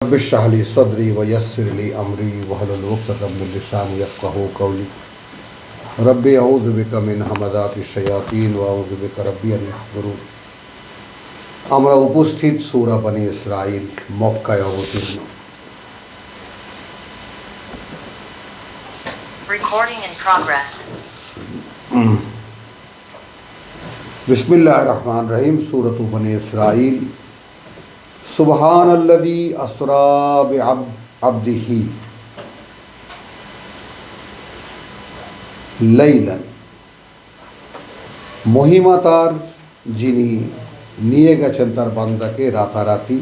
Rabbi इश्रह ली सदरी व यस्सिर ली अमरी वहलुल उक़दतम मिन लिसानी यफ़क़हू क़ौली रब्बि अऊज़ु बिका मिन हमाज़ातिश शयातीन व अऊज़ु बिका रब्बि अन यहज़ुरून। আমরা উপস্থিত সূরা বনী ইসরাঈল মক্কায় অবতীর্ণ। Recording in progress. बिस्मिल्लाहिर रहमानिर रहीम। सूरत बनी इस्राईल। सुबहानल्लज़ी अस्रा बिअब्दिही लैलन। মহিমা তার যিনি নিয়ে গেছেন তার বান্দাকে রাতারাতি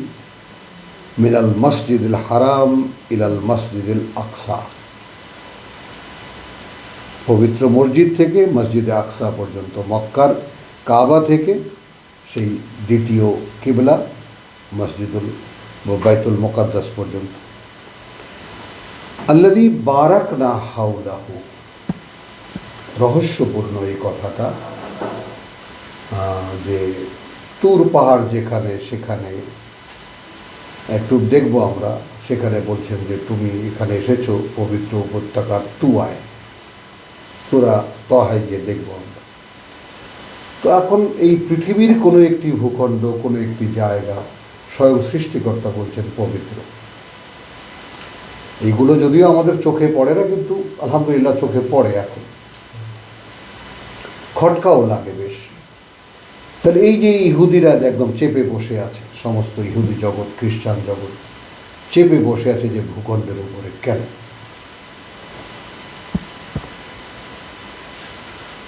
মিনাল মসজিদুল হারাম ইলাল মসজিদুল আকসা, পবিত্র মসজিদ থেকে মসজিদে আকসা পর্যন্ত, মক্কার কাবা থেকে সেই দ্বিতীয় কিবলা মসজিদুল বাইতুল মুকাদ্দাস পর্যন্ত। আল্লাযী বারাকনা হাওলাহু। রহস্যপূর্ণ এই কথাটা যে তুর পাহাড় যেখানে, সেখানে একটু দেখবো আমরা, সেখানে বলছেন যে তুমি এখানে এসেছো পবিত্র উপত্যকার তুয়ায়, সূরা তাহায় গিয়ে দেখবো আমরা। তো এখন এই পৃথিবীর কোনো একটি ভূখণ্ড, কোনো একটি জায়গা স্বয়ং সৃষ্টিকর্তা বলছেন পবিত্র। এইগুলো যদিও আমাদের চোখে পড়ে না, কিন্তু আলহামদুলিল্লাহ চোখে পড়ে, এখন খটকাও লাগে বেশ। তাহলে এই যে ইহুদিরা একদম চেপে বসে আছে, সমস্ত ইহুদি জগৎ, খ্রিস্টান জগৎ চেপে বসে আছে যে ভূখণ্ডের উপরে, কেন?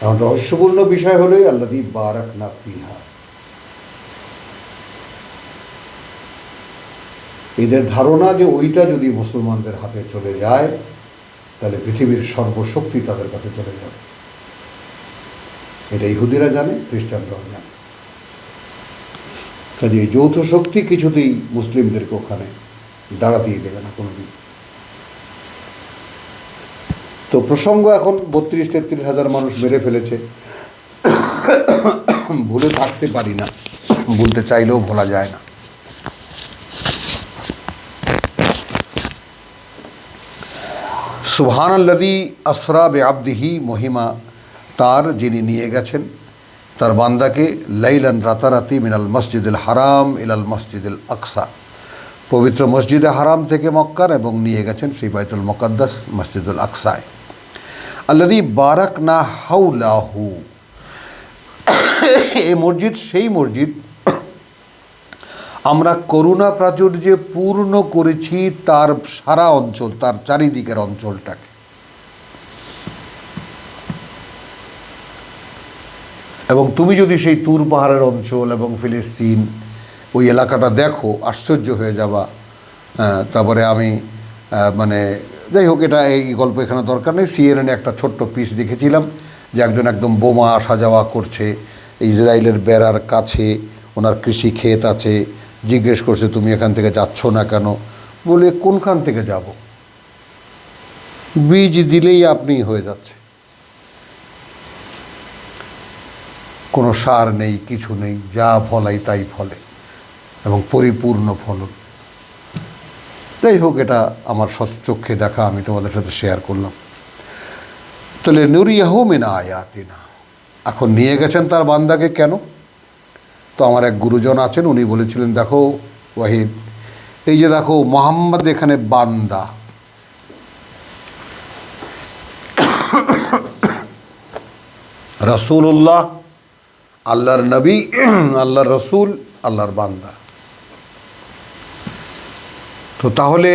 এখন রহস্যপূর্ণ বিষয় হলোই আল্লাযী বারাকনা ফিহা। এদের ধারণা যে ওইটা যদি মুসলমানদের হাতে চলে যায় তাহলে পৃথিবীর সর্বশক্তি তাদের কাছে চলে যাবে। এটা ইহুদিরা জানে, খ্রিস্টানরাও জানে। কাজে এই যৌথ শক্তি কিছুতেই মুসলিমদেরকে ওখানে দাঁড়াতেই দেবে না কোনোদিন। তো প্রসঙ্গ এখন ৩২-৩৩ হাজার মানুষ মেরে ফেলেছে, ভুলে থাকতে পারি না, বলতে চাইলেও ভোলা যায় না। সুবহানাল্লাযী আসরা বিআবদিহি, মহিমা তার যিনি নিয়ে গেছেন তার বান্দাকে লাইলান, রাতারাতি, মিনাল মসজিদুল হারাম ইলাল মসজিদুল আকসা, পবিত্র মসজিদে হারাম থেকে মক্কার, এবং নিয়ে গেছেন সেই বাইতুল মুকাদ্দাস মসজিদুল আকসায়। আল্লাযী বারাকনা হাওলাহু। এই মসজিদ সেই মসজিদ আমরা করুণা প্রাচুর্যে পূর্ণ করেছি তার সারা অঞ্চল, তার চারিদিকের অঞ্চলটাকে। এবং তুমি যদি সেই তুর পাহাড়ের অঞ্চল এবং ফিলিস্তিন ওই এলাকাটা দেখো, আশ্চর্য হয়ে যাবা। তারপরে আমি মানে যাই হোক, এটা এই গল্প এখানে দরকার নেই। CNN একটা ছোট্ট পিস দেখেছিলাম যে একজন একদম বোমা আসা যাওয়া করছে ইসরায়েলের বেড়ার কাছে, ওনার কৃষি ক্ষেত আছে, জিজ্ঞেস করছে তুমি এখান থেকে যাচ্ছ না কেন? বলে কোনখান থেকে যাব, বীজ দিলেই আপনি হয়ে যাচ্ছে, কোনো সার নেই, কিছু নেই, যা ফলাই তাই ফলে এবং পরিপূর্ণ ফলন। যাই হোক, এটা আমার সচক্ষে দেখা, আমি তোমাদের সাথে শেয়ার করলাম। তাহলে নুরিয়াহু মিন আয়াতিনা, এখন নিয়ে গেছেন তার বান্দাকে কেন? তো আমার এক গুরুজন আছেন, উনি বলেছিলেন দেখো ওয়াহিদ, এই যে দেখো মুহাম্মদ এখানে বান্দা, রাসূলুল্লাহ আল্লাহর নবী, আল্লাহর রসুল, আল্লাহর বান্দা। তো তাহলে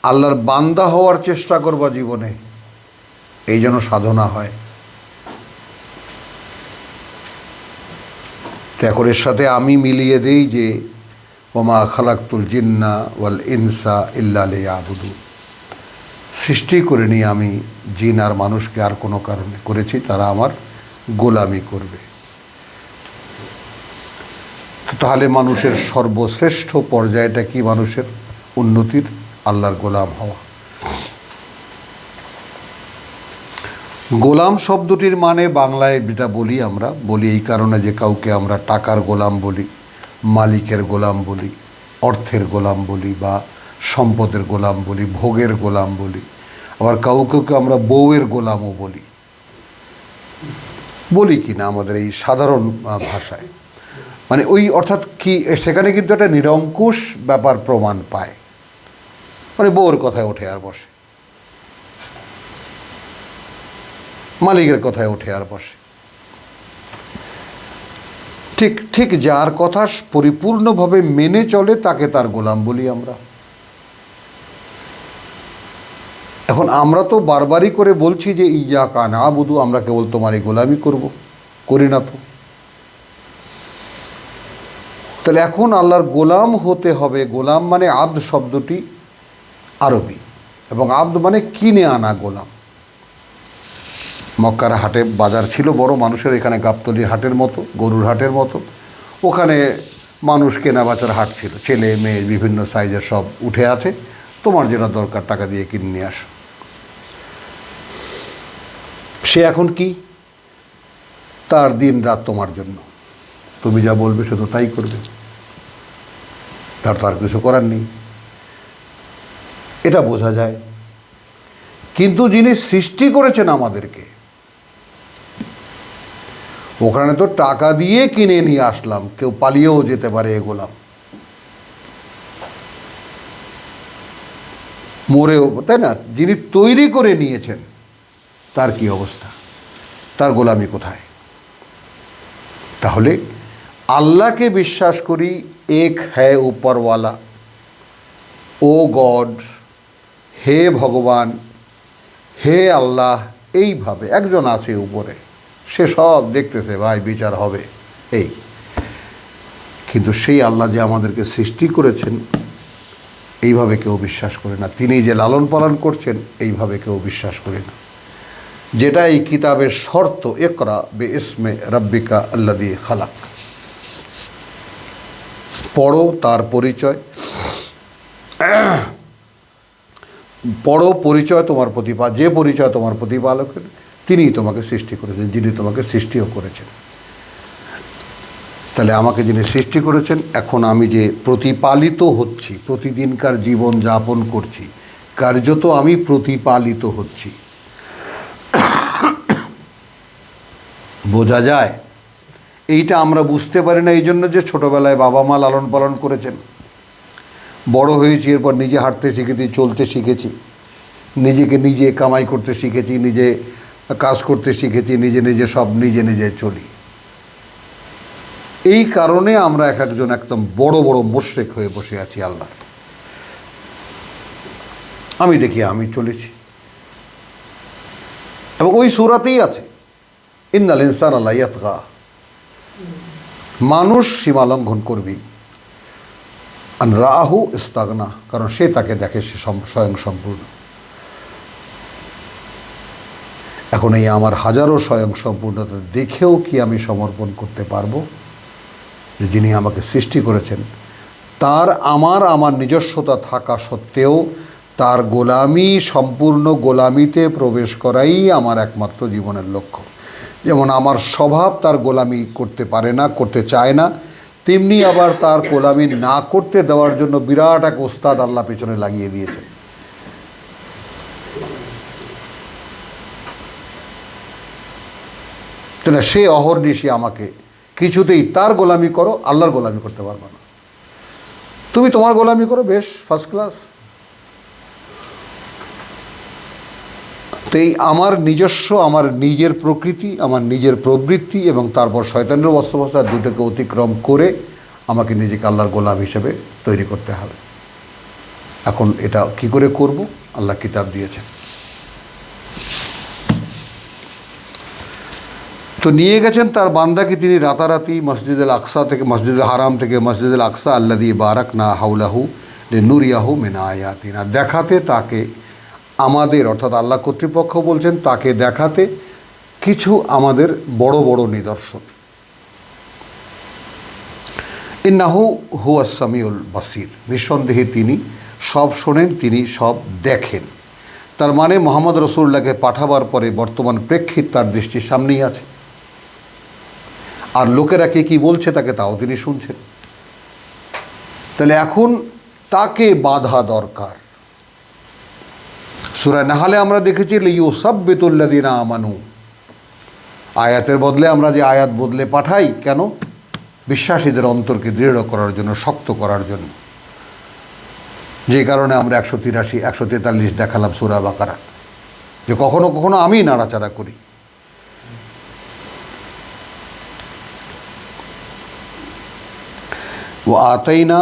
আল্লাহর বান্দা হওয়ার চেষ্টা করবা জীবনে, এই যেন সাধনা হয়। তো এখন এর সাথে আমি মিলিয়ে দিই যে ওমা খালাকতুল জিন্না ওয়াল ইনসা ইল্লা লিয়াবুদুন, সৃষ্টি করে নিয়ে আমি জিন আর মানুষকে আর কোনো কারণে করেছি, তারা আমার গোলামি করবে। তাহলে মানুষের সর্বশ্রেষ্ঠ পর্যায়টা কি? মানুষের উন্নতির আল্লাহর গোলাম হওয়া। গোলাম শব্দটির মানে বাংলায় যেটা বলি, আমরা বলি এই কারণে যে কাউকে আমরা টাকার গোলাম বলি, মালিকের গোলাম বলি, অর্থের গোলাম বলি বা সম্পদের গোলাম বলি, ভোগের গোলাম বলি, আবার কাউকে আমরা বউয়ের গোলামও বলি, বলি কি না আমাদের এই সাধারণ ভাষায়। মানে ওই অর্থাৎ কি সেখানে কিন্তু একটা নিরঙ্কুশ ব্যাপার প্রমাণ পায়। মানে বউয়ের কথায় ওঠে আর বসে, মালিকের কথায় ওঠে আর বসে। ঠিক ঠিক যার কথা পরিপূর্ণভাবে মেনে চলে তাকে তার গোলাম বলি আমরা। এখন আমরা তো বারবারই করে বলছি যে ইয়াকা নাবুদু, আমরা কেবল তোমারই গোলামি করব, করি না তো। তাহলে এখন আল্লাহর গোলাম হতে হবে। গোলাম মানে আব্দ শব্দটি আরবি, এবং আব্দ মানে কিনে আনা গোলাম। মক্কার হাটে বাজার ছিল বড় মানুষের, এখানে গাবতলী হাটের মতো, গরুর হাটের মতো। ওখানে মানুষ কেনা বেচার হাট ছিল, ছেলে মেয়ে বিভিন্ন সাইজের সব উঠে আছে, তোমার যেটা দরকার টাকা দিয়ে কিনে নিয়ে আসো। সে এখন কি, তার দিন রাত তোমার জন্য, তুমি যা বলবে সে তো তাই করবে, তার তো আর কিছু করার নেই, এটা বোঝা যায়। কিন্তু যিনি সৃষ্টি করেছেন আমাদেরকে, ওখানে তো টাকা দিয়ে কিনে নিয়ে আসলাম, কেউ পালিয়েও যেতে পারে এ গোলাম, মরেও, তাই না? যিনি তৈরি করে নিয়েছেন তার কি অবস্থা, তার গোলামি কোথায়? তাহলে আল্লাহকে বিশ্বাস করি, এক হ্যায় উপরওয়ালা, ও গড, হে ভগবান, হে আল্লাহ, এইভাবে একজন আছে উপরে, সে সব দেখতেছে, ভাই বিচার হবে এই। কিন্তু সেই আল্লাহ যে আমাদেরকে সৃষ্টি করেছেন, এইভাবে কেউ বিশ্বাস করে না। তিনি যে লালন পালন করছেন, এইভাবে কেউ বিশ্বাস করে না। যেটা এই কিতাবের শর্ত, ইকরা বে ইসমে রব্বিকা আল্লাযী খালাক, পড়ো তার পরিচয়, পড়ো পরিচয় তোমার যে পরিচয় তোমার প্রতিপালকের, তিনিই তোমাকে সৃষ্টি করেছেন, যিনি তোমাকে সৃষ্টিও করেছেন। তাহলে আমাকে যিনি সৃষ্টি করেছেন, এখন আমি যে প্রতিপালিত হচ্ছি, প্রতিদিনকার জীবন যাপন করছি, কার্যত আমি প্রতিপালিত হচ্ছি, বোঝা যায়? এইটা আমরা বুঝতে পারি না, এই জন্য যে ছোটোবেলায় বাবা মা লালন পালন করেছেন, বড় হয়েছি, এরপর নিজে হাঁটতে শিখেছি, চলতে শিখেছি, নিজেকে নিজে কামাই করতে শিখেছি, নিজে কাজ করতে শিখেছি, নিজে নিজে সব নিজে নিজে চলি। এই কারণে আমরা এক একজন একদম বড় বড় মুশরিক হয়ে বসে আছি আল্লাহ। আমি দেখি আমি চলেছি, এবং ওই সূরাতেই আছে, ইন্নাল ইনসানা লা ইয়াতগা, মানুষ সীমা লঙ্ঘন করবি, আন রাহু ইস্তাগনা, কারণ সে তাকে দেখে সে স্বয়ং সম্পূর্ণ। এখন এই আমার হাজারো স্বয়ং সম্পূর্ণতা দেখেও কি আমি সমর্পণ করতে পারবো যে যিনি আমাকে সৃষ্টি করেছেন, তার আমার নিজস্বতা থাকা সত্ত্বেও তার গোলামি, সম্পূর্ণ গোলামিতে প্রবেশ করাই আমার একমাত্র জীবনের লক্ষ্য। যেমন আমার স্বভাব তার গোলামি করতে পারে না, করতে চায় না, তেমনি আবার তার গোলামি না করতে দেওয়ার জন্য বিরাট এক ওস্তাদ আল্লাহ পেছনে লাগিয়ে দিয়েছে। না, সে অহর্নিশি আমাকে কিছুতেই তার গোলামি করো, আল্লাহর গোলামি করতে পারবে না। তুমি তোমার গোলামি করো, বেশ ফার্স্ট ক্লাস। তো এই আমার নিজস্ব, আমার নিজের প্রকৃতি, আমার নিজের প্রবৃত্তি, এবং তারপর শয়তানের বস্ত্রবস্ত্র, দুটোকে অতিক্রম করে আমাকে নিজেকে আল্লাহর গোলাম হিসেবে তৈরি করতে হবে। এখন এটা কি করে করব? আল্লাহ কিতাব দিয়েছেন। তো নিয়ে গেছেন তার বান্দাকে তিনি রাতারাতি মসজিদুল আকসা থেকে, মসজিদুল হারাম থেকে মসজিদুল আকসা আল্লাযী বারাকনা হাওলাহু লিনুরিয়াহু মিন আয়াতিনা, দেখাতে তাকে আমাদের, অর্থাৎ আল্লাহ কর্তৃপক্ষ বলছেন তাকে দেখাতে কিছু আমাদের বড় বড় নিদর্শন। ইন্নাহু হুয়াস সামিউল বাসির, নিঃসন্দেহে তিনি সব শোনেন, তিনি সব দেখেন। তার মানে মুহাম্মদ রাসূলুল্লাহকে পাঠাবার পরে বর্তমান প্রেক্ষিত তার দৃষ্টির সামনেই আছে, আর লোকেরা কে কী বলছে তাকে তাও তিনি শুনছেন। তাহলে এখন তাকে বাধা দরকার। সূরা নাহলে আমরা দেখেছি লিয়ুসাব্বিতুল্লাযিনা আমানু, আয়াতের বদলে আমরা যে আয়াত বদলে পাঠাই কেন? বিশ্বাসীদের অন্তরকে দৃঢ় করার জন্য, শক্ত করার জন্য। যে কারণে আমরা 183, 143 দেখালাম সূরা বাকারা, যে কখনো কখনো আমি নাড়াচাড়া করি। ও আতাইনা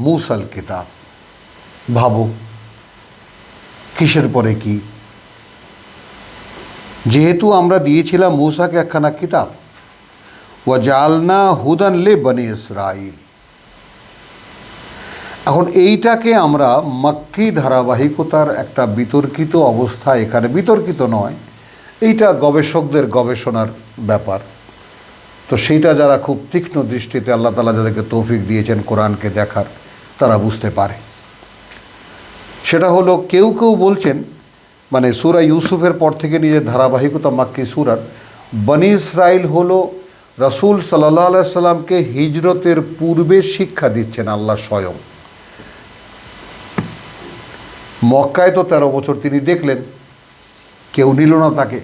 মূসাল কিতাব, ভাবো কিসের পরে কি? যেহেতু আমরা দিয়েছিলাম মূসাকে একখানা কিতাব, ও জালনা হুদান লে বনি ইসরাইল। এখন এইটাকে আমরা মক্কি ধারাবাহিকতার একটা বিতর্কিত অবস্থা, এখানে বিতর্কিত নয়, এইটা গবেষকদের গবেষণার ব্যাপার। তো সেইটা যারা খুব তীক্ষ্ণ দৃষ্টিতে আল্লাহ তাআলা যাদেরকে তৌফিক দিয়েছেন কোরআনকে দেখার, তারা বুঝতে পারে। সেটা হলো কেউ কেউ বলছেন, মানে সূরা ইউসুফের পর থেকে নিজের ধারাবাহিকতা মাক্কি সূরার, বনি ইসরাইল হলো রাসূল সাল্লাল্লাহু আলাইহি সাল্লামকে হিজরতের পূর্বে শিক্ষা দিচ্ছেন আল্লাহ স্বয়ং। মক্কায় তো 13 বছর তিনি দেখলেন, কেউ নিল না তাকে।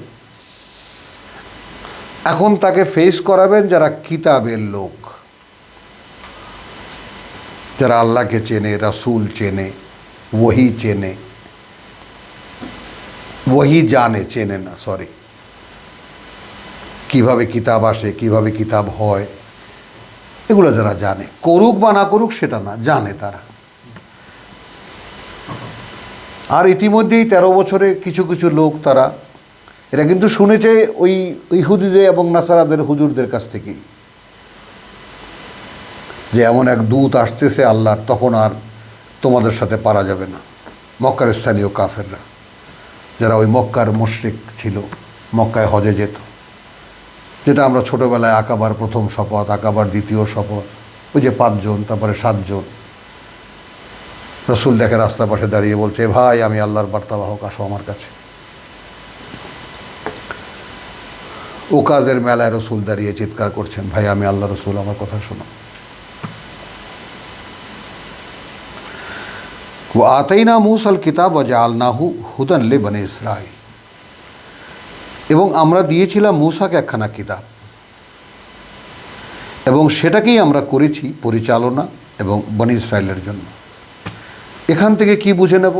এখন তাকে ফেস করাবেন যারা কিতাবের লোক, যারা আল্লাহকে চেনে, রাসূল চেনে, ওহী চেনে, ওহী জানে, চেনে না, সরি, কিভাবে কিতাব আসে, কিভাবে কিতাব হয়, এগুলো যারা জানে, করুক বা না করুক সেটা না, জানে তারা। আর ইতিমধ্যেই 13 বছরে কিছু কিছু লোক তারা, এরা কিন্তু শুনেছে ওই ইহুদিদের এবং নাসারাদের হুজুরদের কাছ থেকেই, যে এমন এক দূত আসতেছে আল্লাহর, তখন আর তোমাদের সাথে পারা যাবে না। মক্কার স্থানীয় কাফেররা, যারা ওই মক্কার মুশরিক ছিল, মক্কায় হজে যেত, যেটা আমরা ছোটোবেলায় আকাবার প্রথম শপথ, আকাবার দ্বিতীয় শপথ, ওই যে 5 জন, তারপরে 7 জন, রাসূল দেখে রাস্তার পাশে দাঁড়িয়ে বলছে, ভাই আমি আল্লাহর বার্তাবাহক, আসো আমার কাছে। ওকাজের মেলায় রসুল দাঁড়িয়ে চিৎকার করছেন, ভাই আমি আল্লাহ রসুল, আমার কথা শোনো। ও আতাইনা মূসাল কিতাব ওয়া জাআলনাহু হুদান লি বনি ইসরাইল, এবং আমরা দিয়েছিলাম মূসাকে একখানা কিতাব, এবং সেটাকেই আমরা করেছি পরিচালনা এবং বনি ইসরাইলের জন্য। এখান থেকে কি বুঝে নেব?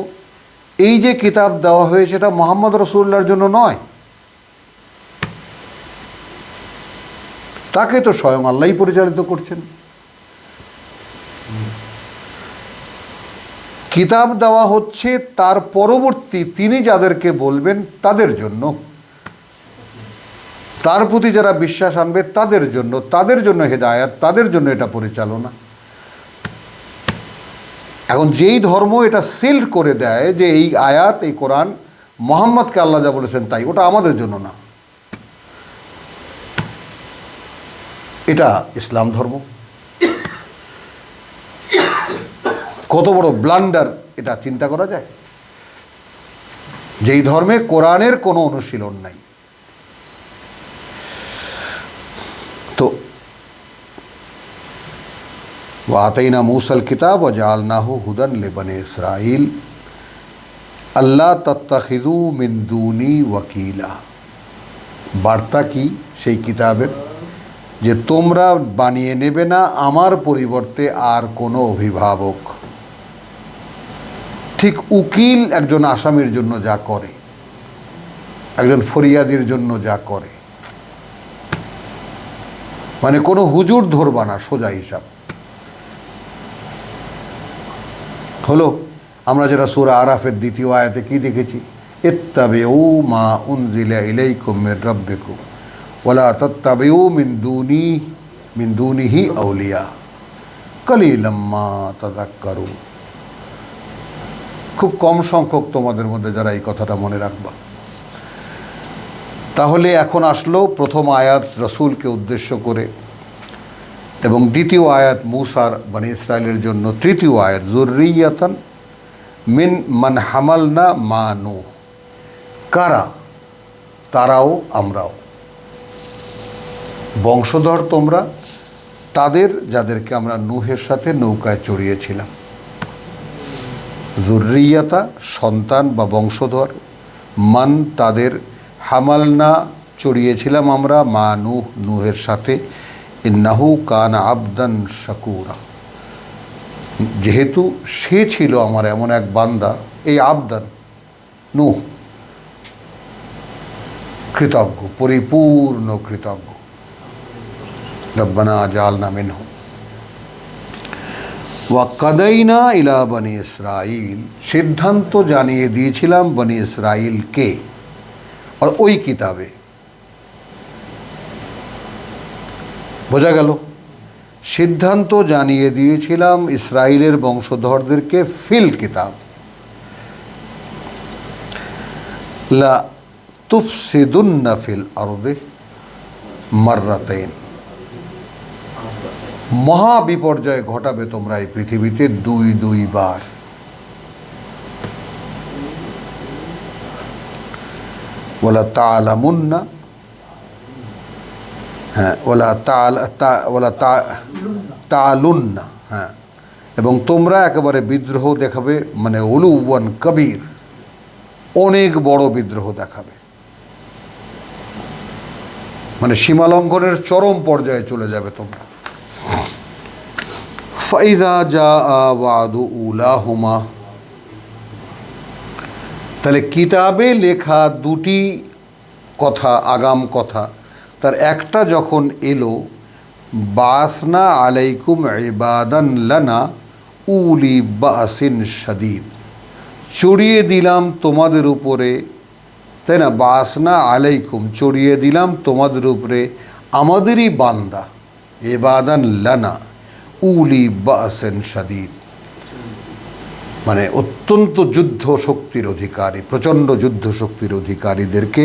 এই যে কিতাব দেওয়া হয়েছে এটা মুহাম্মদ রাসূলুল্লাহর জন্য নয়, তাকে তো স্বয়ং আল্লাহই পরিচালিত করছেন। কিতাব দেওয়া হচ্ছে তার পরবর্তী তিনি যাদেরকে বলবেন তাদের জন্য, তার প্রতি যারা বিশ্বাস আনবে তাদের জন্য হেদায়াত, তাদের জন্য এটা পরিচালনা। এখন যেই ধর্ম এটা সিল্ড করে দেয় যে এই আয়াত, এই কোরআন মুহাম্মদকে আল্লাহ যা বলেছেন তাই, ওটা আমাদের জন্য না, এটা ইসলাম ধর্ম। কত বড় ব্লান্ডার এটা চিন্তা করা যায়, যেই ধর্মে কোরআনের কোনো অনুশীলন নাই। তো আতাইনা মূসাল কিতাব ওয়া জাআলনাহু হুদান লিবনি ইসরাইল আল্লাহ তাত্তাখিযু মিন দুনি ওয়াকিলা। বার্তা কি সেই কিতাবের? যে তোমরা বানিয়ে নেবে না আমার পরিবর্তে আর কোনো অভিভাবক। ঠিক উকিল একজন আসামির জন্য যা করে, একজন ফরিয়াদির জন্য যা করে, মানে কোনো হুজুর ধরবা না, সোজা হিসাব হলো। আমরা যেটা সূরা আরাফের 2য় আয়াতে কি দেখেছি? ইত্তাবিউ মা উনজিলা ইলাইকুম মির রাব্বিকুম ওয়ালা তাত্তাবিউ মিন দুনিহি আউলিয়া কালিলাম মা তাযাক্কারুন। খুব কম সংখ্যক তোমাদের মধ্যে যারা এই কথাটা মনে রাখবা। তাহলে এখন আসলো প্রথম আয়াত রাসূলকে উদ্দেশ্য করে, এবং দ্বিতীয় আয়াত মূসার বনি ইসরাইলের জন্য, তৃতীয় আয়াত যুররিয়াতান মিন মান হামালনা মা নূহ। কারা? তারাও আমরাও, বংশধর তোমরা তাদের যাদেরকে আমরা নূহের সাথে নৌকায় চড়িয়েছিলাম, যুররিয়াতা সন্তান বা বংশধর, মান তাদের, হামালনা চড়িয়েছিলাম আমরা, মা নূহ নূহের সাথে, ইন্নাহু কানা আবদান শাকুরা, যেহেতু সে ছিল আমার এমন এক বান্দা, এই আবদান নূহ কৃতজ্ঞ, পরিপূর্ণ কৃতজ্ঞ। রব্বানা জালনা মিনহুম ওয়া কাদাইনা ইলা বনি ইসরাইল, সিদ্ধান্ত জানিয়ে দিয়েছিলাম বনি ইসরাইলকে, আর ওই কিতাবে। বোঝা গেল? সিদ্ধান্ত জানিয়ে দিয়েছিলাম ইসরাইলের বংশধরদেরকে ফিল কিতাব, লা তুফসিদুন্না ফিল আরদে মাররাতাইন, মহা বিপর্যয় ঘটাবে তোমরা এই পৃথিবীতে দুইবার। ওয়ালা তাআলামুন্না, হ্যাঁ, ওয়ালা তাআলুন্না, হ্যাঁ, এবং তোমরা একেবারে বিদ্রোহ দেখাবে, মানে উলুওয়ান কবির, অনেক বড় বিদ্রোহ দেখাবে, মানে সীমালঙ্ঘনের চরম পর্যায়ে চলে যাবে তোমরা। ফাইজা জাআ ওয়াদু উলাহুমা, তাহলে কিতাবে লেখা দুটি কথা, আগাম কথা, তার একটা যখন এলো, বাসনা আলাইকুম ইবাদান লানা উলি বাসিন শাদীদ, চড়িয়ে দিলাম তোমাদের উপরে, তাই না, বাসনা আলাইকুম, চড়িয়ে দিলাম তোমাদের উপরে আমাদেরই বান্দা, ইবাদান লানা উলি বাসিন শাদীদ, মানে অত্যন্ত যুদ্ধ শক্তির অধিকারী, প্রচণ্ড যুদ্ধ শক্তির অধিকারীদেরকে,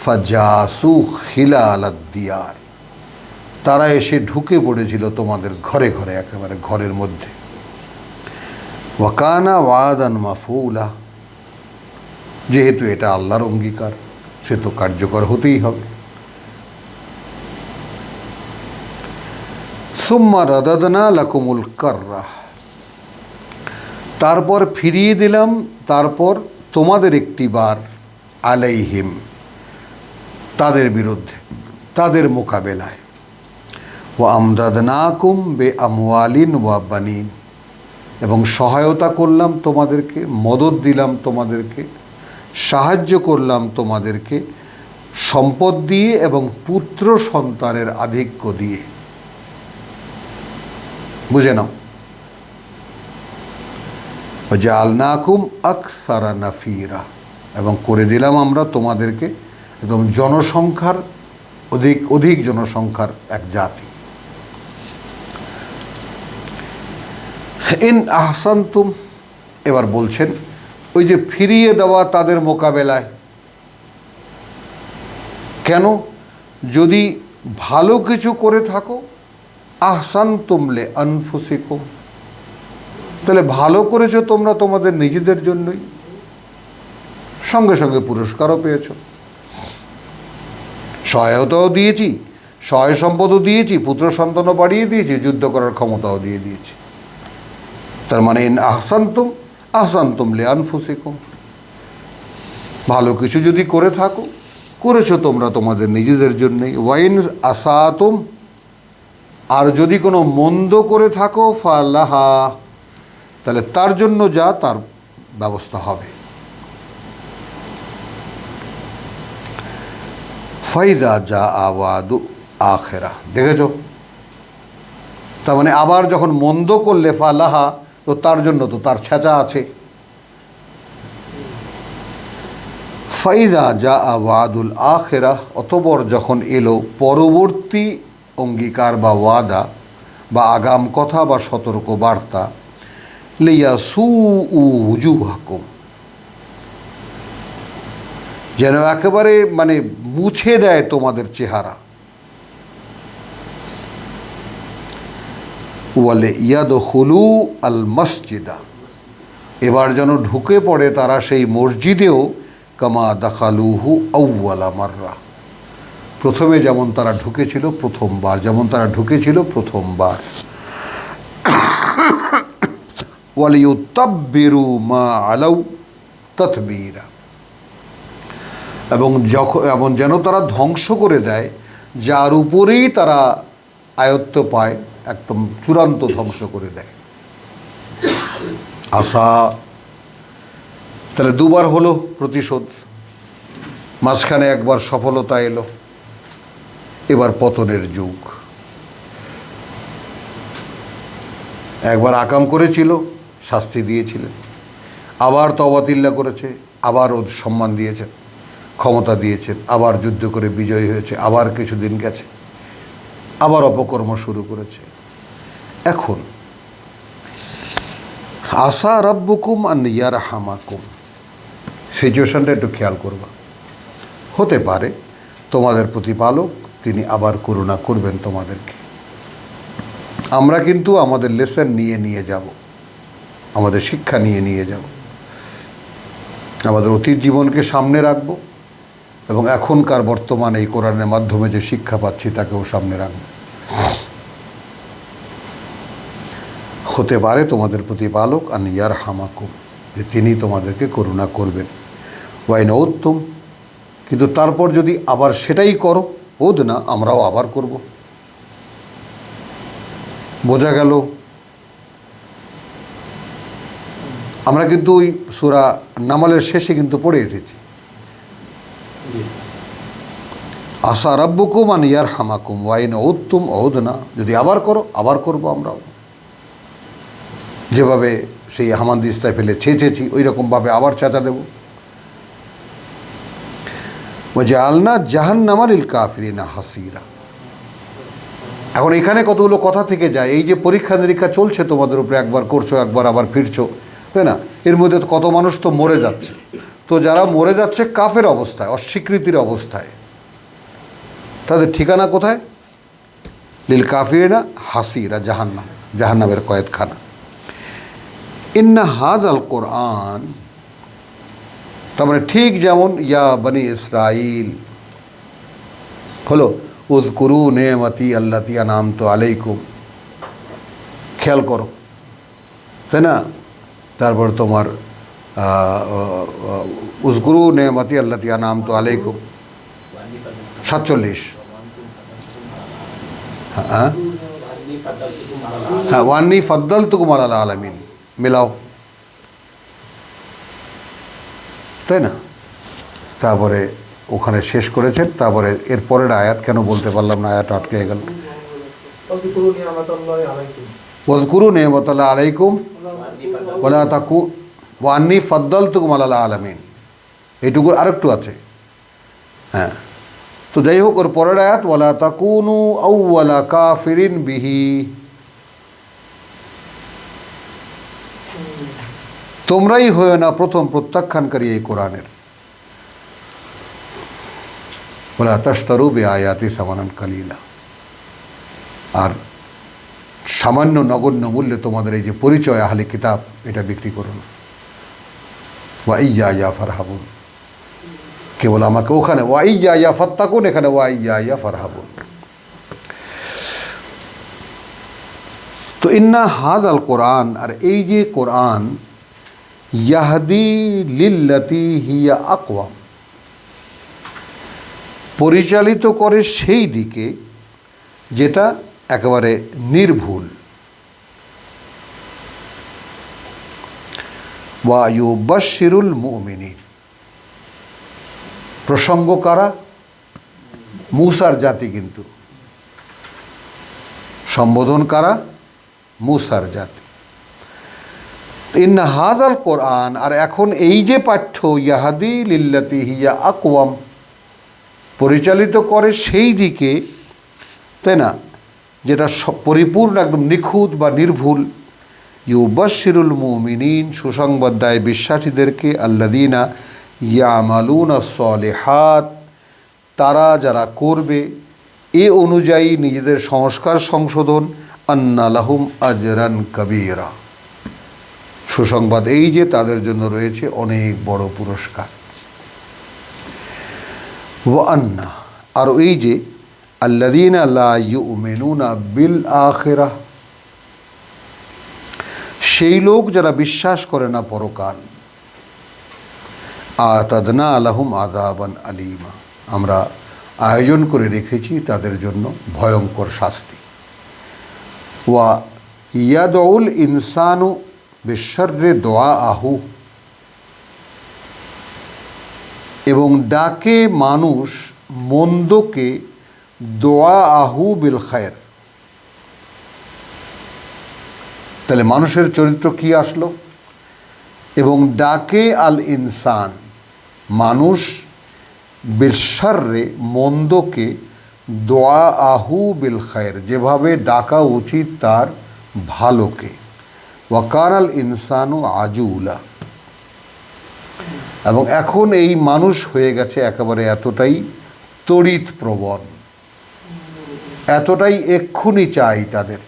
ফাজাসু খিলালাদ দিয়ার, তারা এসে ঢুকে পড়েছিল তোমাদের ঘরে ঘরে, একেবারে ঘরের মধ্যে। ওয়াকানা ওয়াদান মাফউলা, যেহেতু এটা আল্লাহর অঙ্গীকার, সে তো কার্যকর হতেই হবে। সুম্মা রাদাদনা লাকুমুল কাররাহ, তারপর ফিরিয়ে দিলাম, তারপর তোমাদের একটি বার, আলাইহিম, তাদের বিরুদ্ধে, তাদের মোকাবেলায়, ওয়া আমদাদনাকুম বে আমওয়ালিন ওয়া বানিন, এবং সহায়তা করলাম তোমাদেরকে, মদদ দিলাম তোমাদেরকে, সাহায্য করলাম তোমাদেরকে সম্পদ দিয়ে এবং পুত্র সন্তানের আধিক্য দিয়ে। বুঝে নাও, জাআলনাকুম আকসারা নাফিরা, এবং করে দিলাম আমরা তোমাদেরকে একদম জনসংখ্যার অধিক জনসংখ্যার এক জাতি। ইন আহসানতুম, এবার বলছেন ওই যে ফিরিয়ে দেওয়া তাদের মোকাবেলায়, কেন, যদি ভালো কিছু করে থাকো, আহসানতুম লে আনফুসিকুম, তাহলে ভালো করেছো তোমরা তোমাদের নিজেদের জন্যই, সঙ্গে সঙ্গে পুরস্কারও পেয়েছো, সহায়তাও দিয়েছি, সহায় সম্পদও দিয়েছি, পুত্র সন্তানও বাড়িয়ে দিয়েছি, যুদ্ধ করার ক্ষমতাও দিয়ে দিয়েছি। তার মানে ইন আহসানতুম আহসানতুম লি আনফুসিকুম, ভালো কিছু যদি করে থাকো, করেছো তোমরা তোমাদের নিজেদের জন্যই। ওয়াইন আসাতুম, আর যদি কোনো মন্দ করে থাকো, ফালাহা, তাহলে তার জন্য যা তার ব্যবস্থা হবে। ফাইজা যা আওয়াদু আখেরা, দেখেছ, তার মানে আবার যখন মন্দ করলে, ফালাহা, তো তার জন্য তো তার ছেঁচা আছে। ফাইজা যা আওয়াদুল আখেরা, অতঃপর যখন এলো পরবর্তী অঙ্গীকার বা ওয়াদা বা আগাম কথা বা সতর্ক বার্তা, লিয়াসু উজুহাকুম, যেন একেবারে মানে মুছে দেয় তোমাদের চেহারা, ওয়ালে ইয়াদখুলু আল মসজিদা, এবার যেন ঢুকে পড়ে তারা সেই মসজিদেও, কামা দাখালুহু আউয়ালা মাররা, প্রথমে যেমন তারা ঢুকেছিল প্রথমবার, যেমন তারা ঢুকেছিল প্রথমবার। ওয়ালিউতাব্বিরু মা আলাউ তাতবীরা, এবং যেন তারা ধ্বংস করে দেয় যার উপরেই তারা আয়ত্ত পায়, একদম চূড়ান্ত ধ্বংস করে দেয়। আশা, তাহলে দুবার হলো প্রতিশোধ, মাঝখানে একবার সফলতা এলো, এবার পতনের যুগ। একবার আকাম করেছিল, শাস্তি দিয়েছিলেন, আবার তওবাতিল্লা করেছে, আবার ওর সম্মান দিয়েছেন, ক্ষমতা দিয়েছেন, আবার যুদ্ধ করে বিজয়ী হয়েছে, আবার কিছুদিন গেছে, আবার অপকর্ম শুরু করেছে। এখন আসা রাব্বুকুম আন ইয়ারহামাকুম, সিচুয়েশনটা একটু খেয়াল করবা। হতে পারে তোমাদের প্রতিপালক তিনি আবার করুণা করবেন তোমাদেরকে। আমরা কিন্তু আমাদের লেসন নিয়ে যাব, আমাদের শিক্ষা নিয়ে যাব, আমাদের অতীত জীবনকে সামনে রাখব এবং এখনকার বর্তমানে এই কোরআনের মাধ্যমে যে শিক্ষা পাচ্ছি তাকেও সামনে রাখব। হতে পারে তোমাদের প্রতিপালক আন ইয়ারহামাকুম, যে তিনি তোমাদেরকে করুণা করবেন। ওয়াইন উত্তম, কিন্তু তারপর যদি আবার সেটাই করো, ওদ না আমরাও আবার করব। বোঝা গেল? আমরা কিন্তু ওই সূরা নামালের শেষে কিন্তু পড়ে এসেছি, আসা রাব্বুকুম আন ইয়ারহামাকুম ওয়াইন উত্তম ওদ না, যদি আবার করো আবার করব আমরাও। যেভাবে সেই হামানদিস্তায় ফেলে ছেঁচেছি ওই রকমভাবে আবার চেঁচা দেব। ওয়াজআলনা জাহান্নামা লিল কাফিরিনা হাসিরা। এখন এখানে কতগুলো কথা থেকে যায়, এই যে পরীক্ষা নিরীক্ষা চলছে তোমাদের উপরে, একবার করছো একবার আবার ফিরছো, তাই না? এর মধ্যে কত মানুষ তো মরে যাচ্ছে। তো যারা মরে যাচ্ছে কাফের অবস্থায়, অস্বীকৃতির অবস্থায়, তাদের ঠিকানা কোথায়? লিল কাফিরিনা হাসিরা, জাহান্নাম, জাহান্নামের কয়েদখানা। ইন্না হাযাল কোরআন, তার মানে ঠিক যেমন ইয়া বনি ইসরাইল হলো উযকুরু নেমাতি আল্লাতী আনআমতু আলাইকুম, খেয়াল করো, তাই না? তারপর তোমার উযকুরু নেমাতি আল্লাতী আনআমতু আলাইকুম 47। হ্যাঁ হ্যাঁ, ওয়ান্নী ফাদ্দালতুকুম আলাল আলামিন, মিলাও, তাই না? তারপরে ওখানে শেষ করেছেন। তারপরে এর পরের আয়াত কেন বলতে পারলাম না, আয়াত আটকে গেল। ওয়াজকুরু নি'মাতাল্লাহি আলাইকুম ওয়ালা তাকু ওয়ান্নী ফাদ্দালতুকুম আলাল আলামিন, এইটুকু আরেকটু আছে। হ্যাঁ, তো যাই হোক, ওর পরের আয়াত ওয়ালা তাকুনু আউওয়ালা কাফিরিন বিহি, তোমরাই হয়ে না প্রথম প্রত্যাখ্যানকারী এই কোরআনের। ওয়ালা তাশতারু বিআয়াতি সামানান কালিলা, আর সামান্য নগণ্য মূল্যে তোমাদের এই যে পরিচয় আহলে কিতাব, এটা বিক্রি করো না। ওয়া ইয়্যায়া ফারহাবুন, কেবল আমাকে, ওখানে ওয়া ইয়্যায়া ফাত্তাকুন, এখানে ওয়া ইয়্যায়া ফারহাবুন। তো ইন্না হাযাল কোরআন, আর এই যে কোরআন, ইয়াহদি লিল্লাতি হিয়া আকওয়াম, পরিচালিত করে সেই দিকে যেটা একেবারে নির্ভুল। ওয়া ইউবাশশিরুল মুমিনিন, প্রসঙ্গ কারা? মূসার জাতি, কিন্তু সম্বোধন কারা? মূসার জাতি। ইন্না হাযাল কোরআন, আর এখন এই যে পাঠ্য, ইয়াহদি লিল্লাতি হিয়া আকওয়াম, পরিচালিত করে সেই দিকে, তাই না, যেটা পরিপূর্ণ একদম নিখুঁত বা নির্ভুল। ইউবাশশিরুল মুমিনিন, সুসংবাদ দেয় বিশ্বাসীদেরকে, আল্লাযীনা ইয়ামালুনা সলিহাত, তারা যারা করবে এ অনুযায়ী নিজেদের সংস্কার সংশোধন, আন্না লাহুম আজরান কাবীরা, সুসংবাদ এই যে তাদের জন্য রয়েছে অনেক বড় পুরস্কার। ওয়া আন্না, আর এই যে আল্লাযীনা লা ইউমিনুনা বিল আখিরাহ, সেই লোক যারা বিশ্বাস করে না পরকাল, আতাদনা লাহুম আযাবান আলীমা, আমরা আয়োজন করে রেখেছি তাদের জন্য ভয়ঙ্কর শাস্তি। ওয়া ইয়াদউল ইনসানু বিশররি দুআআহু, এবং ডাকে মানুষ মন্দকে দুআআহু বিল খায়র। তাহলে মানুষের চরিত্র কি আসলো? এবং ডাকে আল ইনসান, মানুষ বিশররে মন্দকে দুআআহু বিল খায়র, যেভাবে ডাকা উচিত তার ভালোকে। ওয়া কানাল ইনসানু আজুলা, এবং এখন এই মানুষ হয়ে গেছে একেবারে এতটাই তড়িৎ প্রবণ, এতটাই এক্ষুনি চাই তাদের।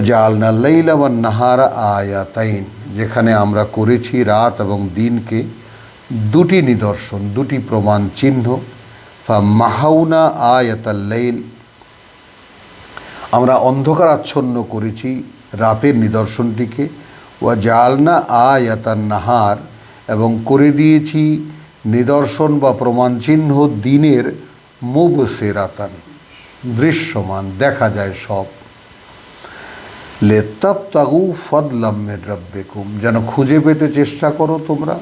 জাআলনা লাইলা ওয়ান নাহারা আয়াতাইন, যেখানে আমরা করেছি রাত এবং দিনকে দুটি নিদর্শন, দুটি প্রমাণ চিহ্ন। ফামাহাউনা আয়াতাল লাইল, আমরা অন্ধকার আচ্ছন্ন করেছি রাতের নিদর্শনটিকে। ওয়া জাআলনা আয়াতান নাহার, এবং করে দিয়েছি নিদর্শন বা প্রমাণ চিহ্ন দিনের মুবসিরাতান, দৃশ্যমান, দেখা যায় সব। লিতাবতাগু ফাদলাম মির রাব্বিকুম, যেন খুঁজে পেতে চেষ্টা করো তোমরা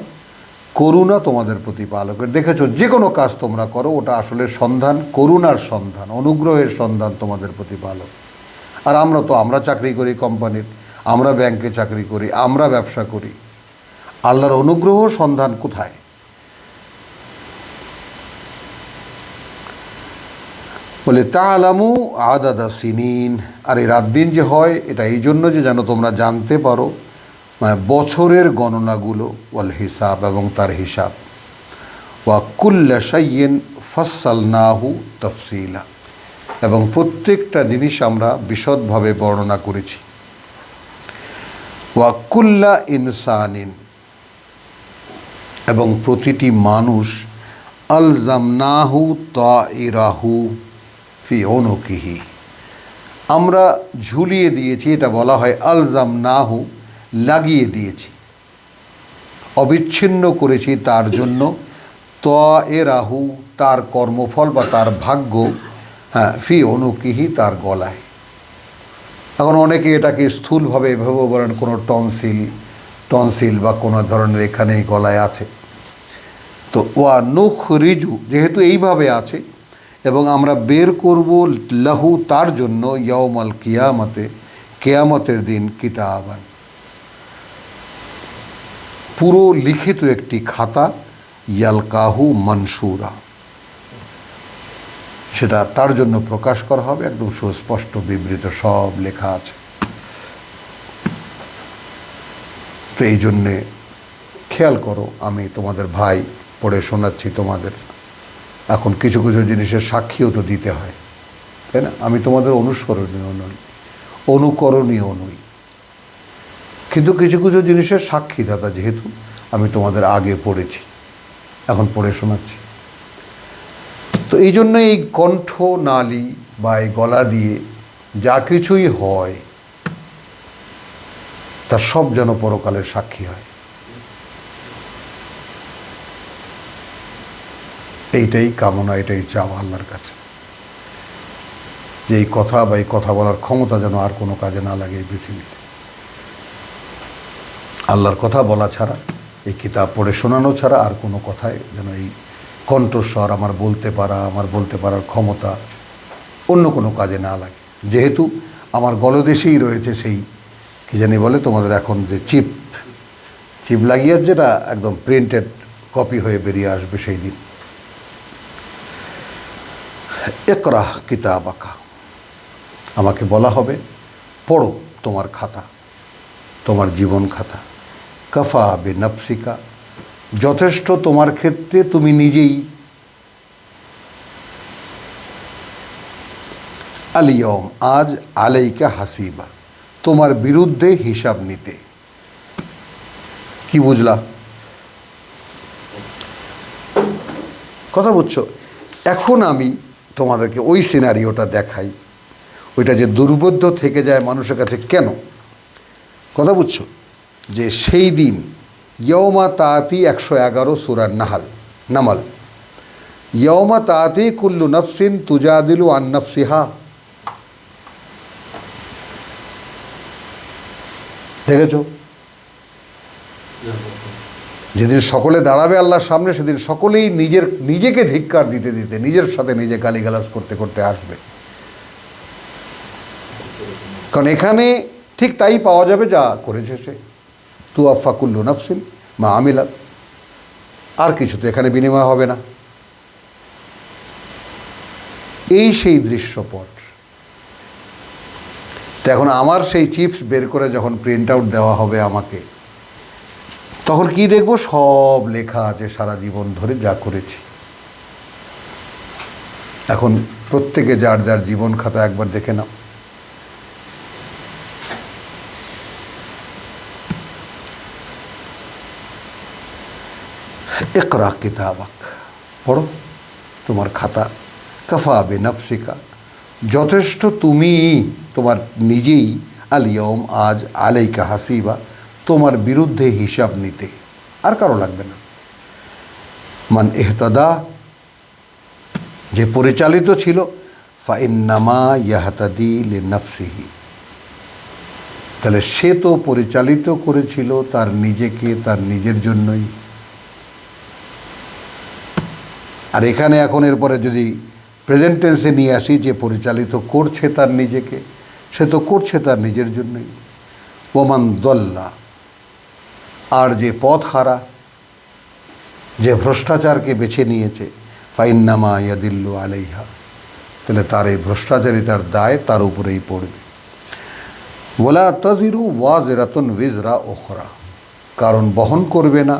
করুণা তোমাদের প্রতিপালকের। দেখেছো, যে কোনো কাজ তোমরা করো ওটা আসলে সন্ধান, করুণার সন্ধান, অনুগ্রহের সন্ধান তোমাদের প্রতিপালক। আর আমরা চাকরি করি কোম্পানির, আমরা ব্যাংকে চাকরি করি, আমরা ব্যবসা করি, আল্লাহর অনুগ্রহ সন্ধান কোথায়? বলে তাআলামু আদাদা সিনিন, আর এই রাত দিন যে হয় এটা এই জন্য যে যেন তোমরা জানতে পারো বছরের গণনাগুলো, ওয়াল হিসাব, এবং তার হিসাব। ওয়া কুল্লা শাইইন ফাসসালনাহু তাফসিলা, এবং প্রত্যেকটা জিনিস আমরা বিশদভাবে বর্ণনা করেছি। ওয়া কুল্লা ইনসানিন, এবং প্রতিটি মানুষ আলজামনাহু তাইরাহু ফি উনুকিহি, আমরা ঝুলিয়ে দিয়েছি, এটা বলা হয় আলজামনাহু, লাগিয়ে দিয়েছি, অবিচ্ছিন্ন করেছি তার জন্য তাইরাহু, তার কর্মফল বা তার ভাগ্য, ফি উনুকিহি, তার গলায়। এখন অনেকে এটাকে স্থূলভাবে এভাবে বলেন কোনো টনসিল বা কোনো ধরনের এখানেই গলায় আছে। তো ওয়া নুখরিজু, যেহেতু এইভাবে আছে, এবং আমরা বের করব লাহু, তার জন্য, ইয়াউমাল কিয়ামতে, কিয়ামতের দিন, কিতাবান, পুরো লিখিত একটি খাতা, ইয়ালকাহু মানসুরা, সেটা তার জন্য প্রকাশ করা হবে, একদম সুস্পষ্ট বিবৃত সব লেখা আছে। তো এই জন্যে খেয়াল করো, আমি তোমাদের ভাই পড়ে শোনাচ্ছি তোমাদের। এখন কিছু কিছু জিনিসের সাক্ষীও তো দিতে হয়, তাই না? আমি তোমাদের অনুসরণীয় নই, অনুকরণীয় নই, কিন্তু কিছু কিছু জিনিসের সাক্ষীদাতা যেহেতু আমি তোমাদের আগে পড়েছি, এখন পড়ে শোনাচ্ছি। তো এই জন্য এই কণ্ঠ নালী বা এই গলা দিয়ে যা কিছুই হয় তার সব যেন পরকালের সাক্ষী হয়। এইটাই কামনা, এটাই চাওয়া আল্লাহর কাছে, যে এই কথা বা এই কথা বলার ক্ষমতা যেন আর কোনো কাজে না লাগে এই পৃথিবীতে। আল্লাহর কথা বলা ছাড়া, এই কিতাব পড়ে শোনানো ছাড়া আর কোনো কথায় যেন এই কণ্ঠস্বর, আমার বলতে পারার ক্ষমতা অন্য কোনো কাজে না লাগে। যেহেতু আমার গলদেশেই রয়েছে সেই কি জানি বলে তোমাদের এখন যে চিপ লাগিয়ে, যেটা একদম প্রিন্টেড কপি হয়ে বেরিয়ে আসবে সেই দিন। ইকরা কিতাবাকা, আমাকে বলা হবে পড়ো তোমার খাতা, তোমার জীবন খাতা। কাফা বিনাফসিকা, যথেষ্ট তোমার ক্ষেত্রে তুমি নিজেই। আলিয়ম, আজ, আলাইকা হাসিবা, তোমার বিরুদ্ধে হিসাব নিতে। কি বুঝলা? কথা বুঝছো? এখন আমি তোমাদেরকে ওই সিনারিওটা দেখাই, ওইটা যে দুর্বোধ্য থেকে যায় মানুষের কাছে কেন। কথা বুঝছো? যে সেই দিন ইয়ৌমা তাতি 111 সূরা নামাল, ইয়ৌমা তাতি কুল্লু নফসিন তুজাদিলু আন নফসিহা। দেখেছো? যেদিন সকলে দাঁড়াবে আল্লাহর সামনে, সেদিন সকলেই নিজেকে ধিক্কার দিতে দিতে, নিজের সাথে নিজে গালিগালাজ করতে করতে আসবে। কারণ এখানে ঠিক তাই পাওয়া যাবে যা করেছে সে। তুওয়াফা কুল্লু নাফসিন মা আমিলাত, আর কিছু তো এখানে বিনিময় হবে না। এই সেই দৃশ্যপট। তো এখন আমার সেই চিপস বের করে যখন প্রিন্ট আউট দেওয়া হবে আমাকে, তখন কি দেখব? সব লেখা আছে সারা জীবন ধরে যা করেছি। এখন প্রত্যেকে যার যার জীবন খাতা একবার দেখে নাও। ইকরা কিতাবাক, পড়ো তোমার খাতা। কাফা বিনাফসিকা, যথেষ্ট তুমি তোমার নিজেই, আল ইয়ৌম আজ আলাইকা হাসিবা, তোমার বিরুদ্ধে হিসাব নিতে, আর কারো লাগবে না। মান ইহতাদা, যে পরিচালিত ছিল, ফাইন্নামা ইয়াহতাদি লিনাফসিহি, তাহলে সে তো পরিচালিত করেছিল তার নিজেকে, তার নিজের জন্যই। আর এখানে এখন এরপরে যদি প্রেজেন্ট টেন্সে নিয়ে আসি, যে পরিচালিত করছে তার নিজেকে, সে তো করছে তার নিজের জন্যই। ওমান দল্লা, আর যে পথ হারা, যে ভ্রষ্টাচারকে বেছে নিয়েছে, ফাইন্নামা ইয়াদিল্লু আলাইহা, তাহলে তার এই ভ্রষ্টাচারিতার দায় তার উপরেই পড়বে। ওয়ালা তাজিরু ওয়াজিরাতুন উযরা উখরা, কারণ বহন করবে না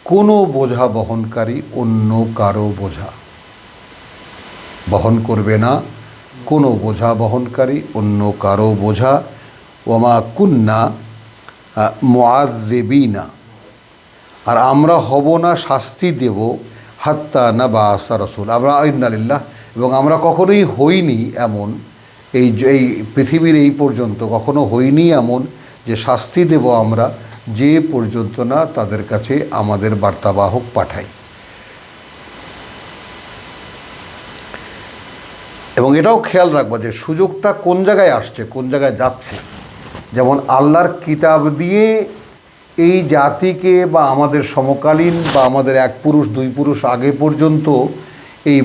কোনো বোঝা বহনকারী অন্য কারো বোঝা। বহন করবে না কোনো বোঝা বহনকারী অন্য কারো বোঝা। ওমা কুন্না মুআযযিবিনা, আর আমরা হব না শাস্তি দেব, হাত্তা নাবাসা রাসূল, আমরা ইন্নালিল্লাহ, এবং আমরা কখনোই হইনি এমন, এই পৃথিবীর এই পর্যন্ত কখনো হইনি এমন যে শাস্তি দেব আমরা যে পর্যন্ত না তাদের কাছে আমাদের বার্তাবাহক পাঠাই। এবং এটাও খেয়াল রাখবা যে সুযোগটা কোন জায়গায় আসছে, কোন জায়গায় যাচ্ছে। যেমন আল্লাহর কিতাব দিয়ে এই জাতিকে বা আমাদের সমকালীন বা আমাদের এক পুরুষ দুই পুরুষ আগে পর্যন্ত এই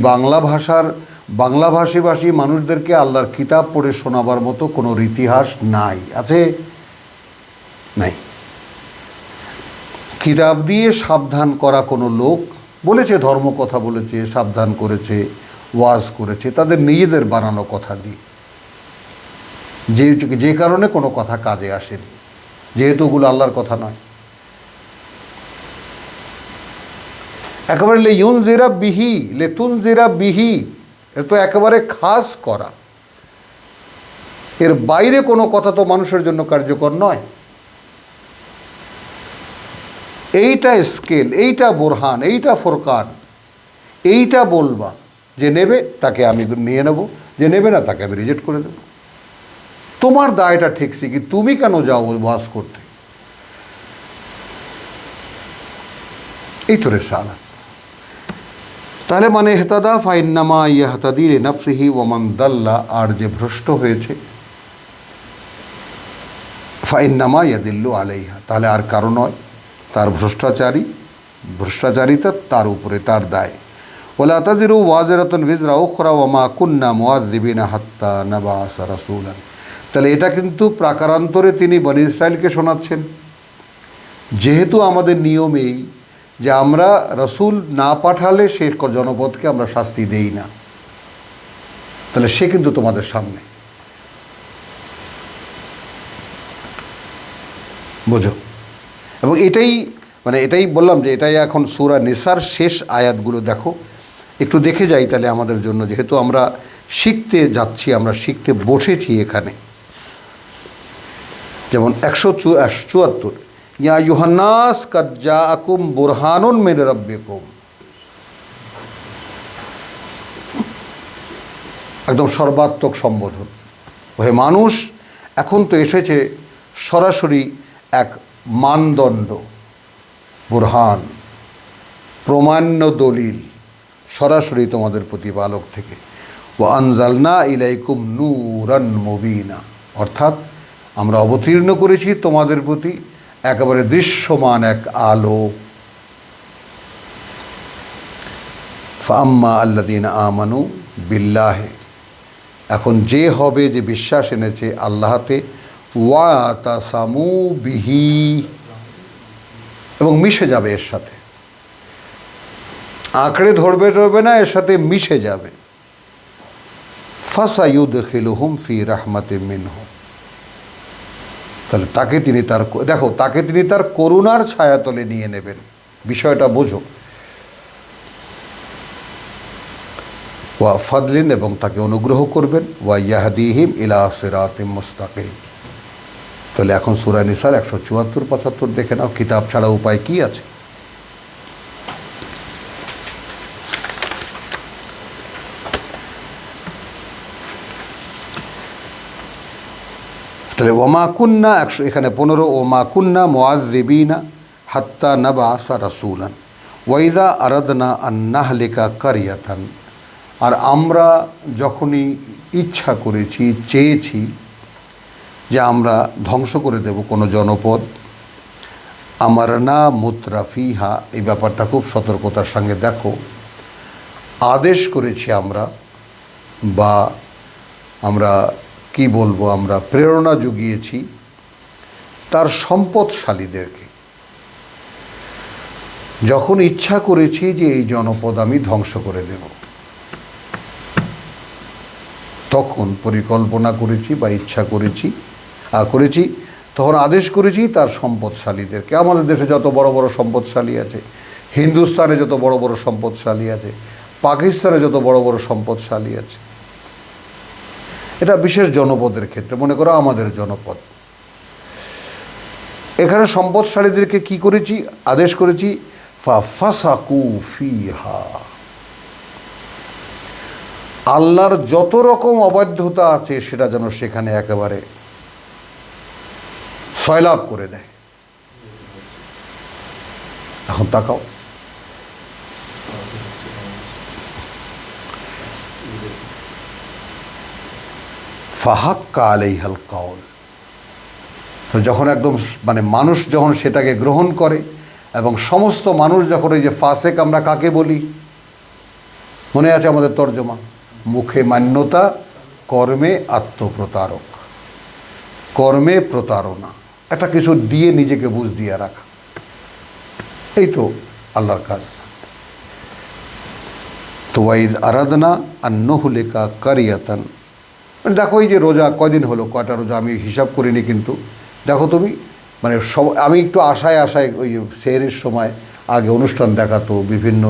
বাংলাভাষী মানুষদেরকে আল্লাহর কিতাব পড়ে শোনাবার মতো কোনো ইতিহাস নাই, আছে? নাই। কিতাব দিয়ে সাবধান করা কোনো লোক বলেছে, ধর্ম কথা বলেছে, সাবধান করেছে, ওয়াজ করেছে, তাদের নিজেদের বানানো কথা দিয়ে, যে কারণে কোনো কথা কাজে আসেনি, যেহেতু ওগুলো আল্লাহর কথা নয়। একেবারে লেতুনজিরা বিহি, এর তো একেবারে খাস করা, এর বাইরে কোনো কথা তো মানুষের জন্য কার্যকর নয়। এইটা স্কেল, এইটা বোরহান, এইটা ফোরকান, এইটা বলবা। যে নেবে তাকে আমি নিয়ে নেব, যে নেবে না তাকে আমি রিজেক্ট করে দেব। তোমার দায়টা ঠেকছে কি? তুমি কেন যাও ওয়াজ করতে? এই তো রেসালা। তাহলে মানে ইহতাদা ফাইন্নামা ইয়াহতাদি লিনাফসিহি ওয়ামান দাল্লা, আর যে ভ্রষ্ট হয়েছে, ফাইন্নামা ইয়াদিল্লু আলাইহা, তাহলে আর কারো নয়, তার ভ্রষ্টাচারিতা তার উপরে, তার দায়। ওয়ালা তাজিরু ওয়াজিরাতুন উযরা উখরা ওয়ামা কুন্না মুআযযিবিনা হাত্তা নাবাসা রাসূলান। তাহলে এটা কিন্তু প্রাকারান্তরে তিনি বনী ইসরাইলকে শোনাচ্ছেন, যেহেতু আমাদের নিয়ম এই যে আমরা রসুল না পাঠালে সে জনপদকে আমরা শাস্তি দেই না, তাহলে সে কিন্তু তোমাদের সামনে, বোঝো। এবং এটাই বললাম যে এটাই এখন সূরা নিসার শেষ আয়াতগুলো দেখো, একটু দেখে যাই তাহলে আমাদের জন্য, যেহেতু আমরা শিখতে যাচ্ছি, আমরা শিখতে বসেছি এখানে। যেমন 174, ইয়া ইউহান্নাস কাদ জাআকুম বুরহানুন মিন রাব্বিকুম, একদম সর্বাত্মক সম্বোধন। হে মানুষ, এখন তো এসেছে সরাসরি এক মানদণ্ড, বুরহান, প্রমাণ্য দলিল সরাসরি তোমাদের প্রতিপালক থেকে। ওয়া আনজালনা ইলাইকুম নূরান মুবিনা, অর্থাৎ আমরা অবতীর্ণ করেছি তোমাদের প্রতি একেবারে দৃশ্যমান এক আলো। ফাম্মা আল্লাযীনা আমানু বিল্লাহি, এখন যে হবে যে বিশ্বাস এনেছে আল্লাহতে, ওয়া তাসামু বিহি, এবং মিশে যাবে এর সাথে, আঁকড়ে ধরবে না, এর সাথে মিশে যাবে। ফাসায়ুদখিলুহুম ফি রাহমাতিম মিনহু, তাহলে তাকে তিনি তার, দেখো, তাকে তিনি তার করুণার ছায়াতলে নিয়ে নেবেন। বিষয়টা বোঝো। ওয়া ফাদলিন, এবং তাকে অনুগ্রহ করবেন। ওয়া ইয়াহদিহিম ইলা সিরাতিম মুস্তাকিম। তাহলে এখন সূরা নিসার 174-75 দেখে নাও, কিতাব ছাড়া উপায় কি আছে? তাহলে ওমা কুন্না, এখানে 15, ওমা কুন্না মুআযযিবিনা হাত্তা নাবআসা রাসূলান ওয়া ইযা আরাদনা আন নাহলিকা কারিয়াতান, আর আমরা যখনই ইচ্ছা করেছি, চেয়েছি যে আমরা ধ্বংস করে দেব কোনো জনপদ, আমারনা মুতরাফিহা, এই ব্যাপারটা খুব সতর্কতার সঙ্গে দেখো, আদেশ করেছি আমরা, বা আমরা কি বলবো, আমরা প্রেরণা জুগিয়েছি তার সম্পদশালীদেরকে। যখন ইচ্ছা করেছি যে এই জনপদ আমি ধ্বংস করে দেব, তখন পরিকল্পনা করেছি বা ইচ্ছা করেছি তখন আদেশ করেছি তার সম্পদশালীদেরকে। আমাদের দেশে যত বড় বড় সম্পদশালী আছে, হিন্দুস্তানে যত বড় বড় সম্পদশালী আছে, পাকিস্তানে যত বড় বড় সম্পদশালী আছে, এটা বিশেষ জনপদের ক্ষেত্রে, মনে করো আমাদের জনপদ, এখানে সম্পদশালীদেরকে কি করেছি, আদেশ করেছি, ফাসাকু ফিহা, আল্লাহর যত রকম অবাধ্যতা আছে সেটা যেন সেখানে একেবারে সয়লাভ করে দেয়। এখন তাকাও, ফাহাক্কা আলাইহাল কাউল, তো যখন একদম মানে মানুষ যখন সেটাকে গ্রহণ করে, এবং সমস্ত মানুষ যখন, এই যে ফাসেক আমরা কাকে বলি, মনে আছে আমাদের তর্জমা, মুখে মান্যতা, কর্মে আত্মপ্রতারক, কর্মে প্রতারণা, একটা কিছু দিয়ে নিজেকে বুঝ দিয়ে রাখা, এই তো আল্লাহর কাজ। তো ওয়াইদ আরাদনা আন নুহলিকা কারিয়াতান, মানে দেখো এই যে রোজা কয়দিন হলো, কয়টা রোজা আমি হিসাব করিনি, কিন্তু দেখো তুমি, মানে সব, আমি একটু আশায় ওই সেহরির সময় আগে অনুষ্ঠান দেখাতো, বিভিন্ন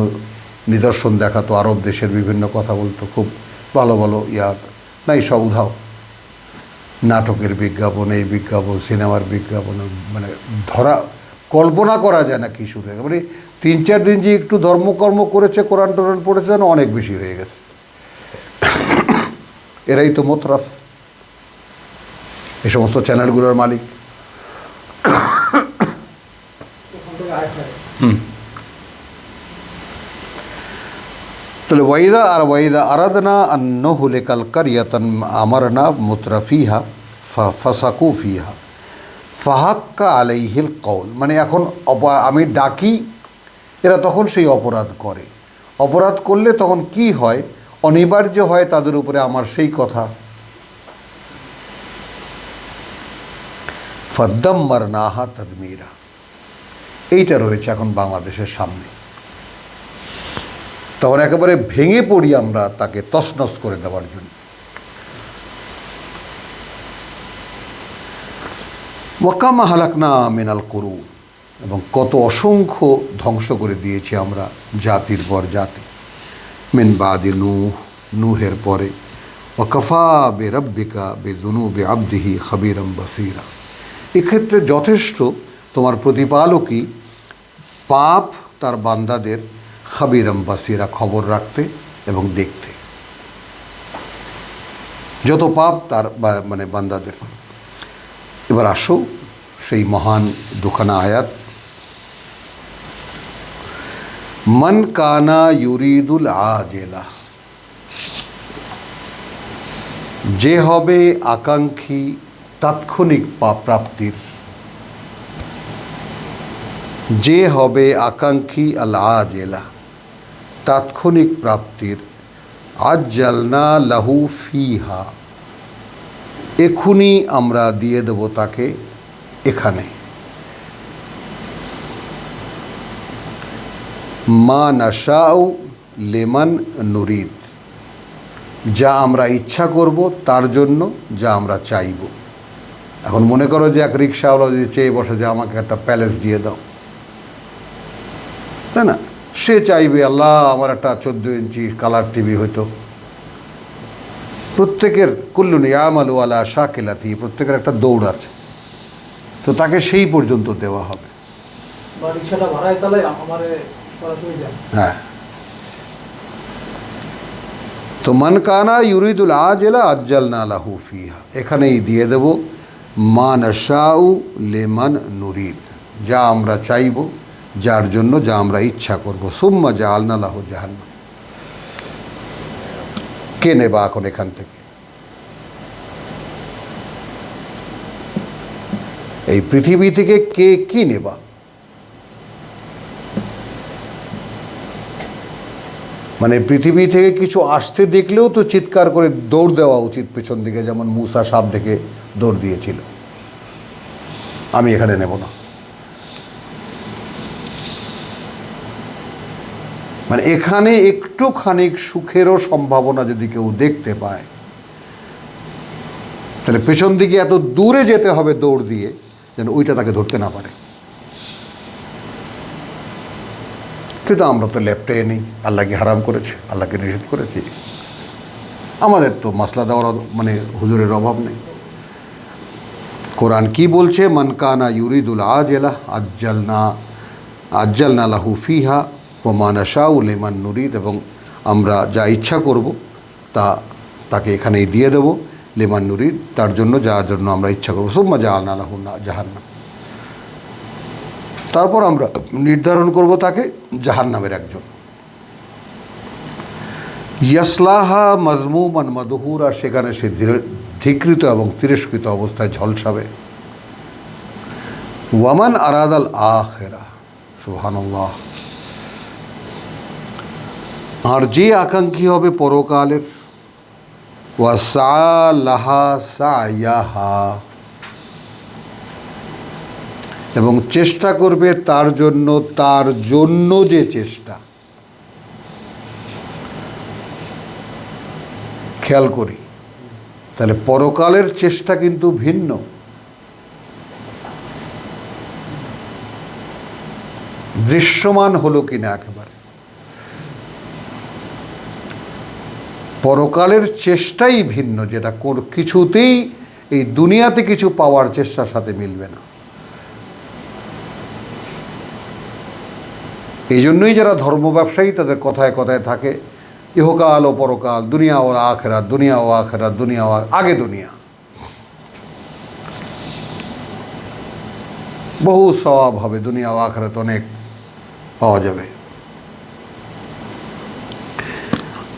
নিদর্শন দেখাতো, আরব দেশের বিভিন্ন কথা বলতো, খুব ভালো ভালো নাই, সব উধাও, নাটকের বিজ্ঞাপন, এই বিজ্ঞাপন, সিনেমার বিজ্ঞাপন, মানে কল্পনা করা যায় না কি শুরু হয়ে গেছে। মানে 3-4 দিন যে একটু ধর্মকর্ম করেছে, কোরআন টোরান পড়েছে, যেন অনেক বেশি হয়ে গেছে। এরাই তো মোতরাফ, এই সমস্ত চ্যানেলগুলোর মালিক। তাহলে ওয়াইদা আরাদনা আন নুহলিকাল কারিয়াতান আমারনা মুতরাফিহা ফাসাকু ফিহা ফাহাক্কা আলাইহিল কওল, মানে এখন আমি ডাকি, এরা তখন সেই অপরাধ করে। অপরাধ করলে তখন কি হয়, অনিবার্য হয় তাদের উপরে আমার সেই কথা। ফাদ্দাম্মারনাহা তাদমীরা, এইটা রয়েছে এখন বাংলাদেশের সামনে। তখন একেবারে ভেঙে পড়ি আমরা তাকে তছনছ করে দেওয়ার জন্য। ওয়াকামা হালাকনা মিনাল কুরুন, এবং কত অসংখ্য ধ্বংস করে দিয়েছি আমরা জাতির পর জাতি। মিন বাদি নূহের পরে, ওয়াকাফা বে রব্বিকা বে যুনুবি আবদিহি খাবীরাম বাসীরা, এক্ষেত্রে যথেষ্ট তোমার প্রতিপালকই পাপ তার বান্দাদের খাবীরাম বাসীরা, খবর রাখতে এবং দেখতে। যত পাপ তার মানে বান্দাদের। এবার আসো সেই মহান দুখানা আয়াত। মান কানা ইউরিদুল আজেলা, যে হবে আকাঙ্ক্ষী তাৎক্ষণিক প্রাপ্তির, যে হবে আকাঙ্ক্ষী আল আজেলা তাৎক্ষণিক প্রাপ্তির, আজ্জালনা লাহু ফিহা, এখুনি আমরা দিয়ে দেব তাকে এখানে, মা নাশাউ লেমান নুরিদ, যা আমরা ইচ্ছা করব তার জন্য, যা আমরা চাইব। এখন মনে করো যে এক রিক্সাওয়ালা যদি চেয়ে বসে যে আমাকে একটা প্যালেস দিয়ে দাও, তাই না? সে চাইবে আল্লাহ আমার একটা 14 ইঞ্চি কালার টিভি হইতো। প্রত্যেকের কুল্লুন ইয়ামালু আলা শাকিলাতি, প্রত্যেকের একটা দৌড় আছে, তো তাকে সেই পর্যন্ত দেওয়া হবে। হ্যাঁ, তো মান কানা ইউরিদুল আজেলা আজ্জালনা লাহু ফিহা, এখানেই দিয়ে দেব মা নাশাউ লিমান নুরিদ, যা আমরা চাইব, যার জন্য, যা আমরা ইচ্ছা করব। সুম্মা জাআলনা লাহু জাহান্নাম, কে নেবা এখন এখান থেকে? এই পৃথিবী থেকে কে কি নেবা? মানে পৃথিবী থেকে কিছু আসতে দেখলেও তো চিৎকার করে দৌড় দেওয়া উচিত পেছন দিকে, যেমন মূসা সাপ দেখে দৌড় দিয়েছিল, আমি এখানে নেব না। মানে এখানে একটুখানি সুখেরও সম্ভাবনা যদি কেউ দেখতে পায়, তাহলে পেছন দিকে এত দূরে যেতে হবে দৌড় দিয়ে, যেন ওইটা তাকে ধরতে না পারে। কিন্তু আমরা তো লেপটে নেই, আল্লাহকে হারাম করেছে, আল্লাহকে নিষেধ করেছি, আমাদের তো মাসলা দেওয়ার মানে হুজুরের অভাব নেই। কোরআন কি বলছে? মান কানা ইউরিদুল আজেলা আজ্জালনা লাহু ফিহা ওয়া মা নাশাউ লিমান নুরিদ, এবং আমরা যা ইচ্ছা করব তাকে এখানেই দিয়ে দেব, লিমান নুরিদ, তার জন্য, যার জন্য আমরা ইচ্ছা করব। সুম্মা জাআলনা লাহু জাহান্নাম, তারপর আমরা নির্ধারণ করব তাকে জাহান্নামের একজন। ইয়াসলাহা মাজমুমান মাদহুরা, সেখানে সে ধিকৃত এবং তিরস্কৃত অবস্থায় ঝলসাবে। ওয়ামান আরাদাল আখিরা, সুবহানাল্লাহ, আর যে আকাঙ্ক্ষী হবে পরকালের, ওয়াসালাহা সায়াহা, এবং চেষ্টা করবে তার জন্য যে চেষ্টা। খেয়াল করি, তাহলে পরকালের চেষ্টা কিন্তু ভিন্ন। দৃশ্যমান হলো কিনা একেবারে, পরকালের চেষ্টাই ভিন্ন, যেটা কিছুতেই এই দুনিয়াতে কিছু পাওয়ার চেষ্টার সাথে মিলবে না। এই জন্যই যারা ধর্ম ব্যবসায়ী তাদের কথায় কথায় থাকে ইহকাল ও পরকাল, দুনিয়া ও আখেরাত, দুনিয়া ও আখেরাত, দুনিয়া ও আগে দুনিয়া। বহু সওয়াব হবে, দুনিয়া ও আখেরাত অনেক পাওয়া যাবে।